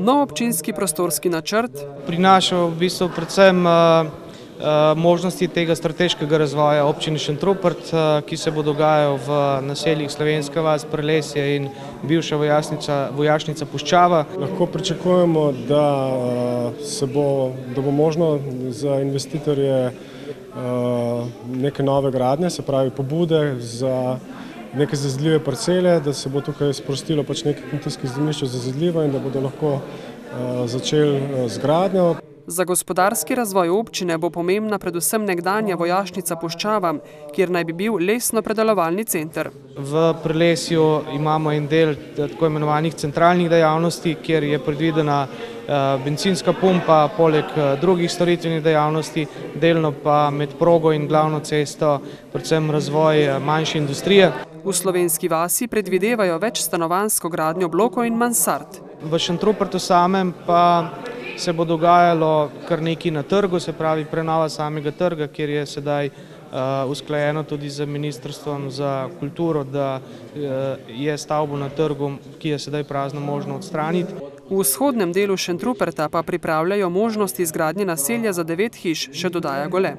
Nov občinski prostorski načrt prinaša v bistvu predvsem možnosti tega strateškega razvoja občine Šentrupert, ki se bo dogajal v naseljih Slovenska vas, Prelesje in bivša vojašnica Puščava. Lahko pričakujemo, da bo možno za investitorje neke nove gradnje, se pravi pobude za neke zazidljive parcele, da se bo tukaj sprostilo nekaj kmetijskih zemljišč za zazidljivo in da bodo lahko začeli z gradnjo. Za gospodarski razvoj občine bo pomembna predvsem nekdanja vojašnica Puščava, kjer naj bi bil lesno-predelovalni center. V Prelesju imamo en del tako imenovanih centralnih dejavnosti, kjer je predvidena bencinska pumpa, poleg drugih storitvenih dejavnosti, delno pa med progo in glavno cesto, predvsem razvoj manjše industrije. V Slovenski vasi predvidevajo večstanovanjsko gradnjo blokov in mansard. V Šentrupertu samem pa se bo dogajalo kar nekaj na trgu, se pravi prenova samega trga, kjer je sedaj usklajeno tudi z Ministrstvom za kulturo, da je stavbo na trgu, ki je sedaj prazno, možno odstraniti. V vzhodnem delu Šentruperta pa pripravljajo možnosti izgradnje naselja za 9 hiš, še dodaja Gole.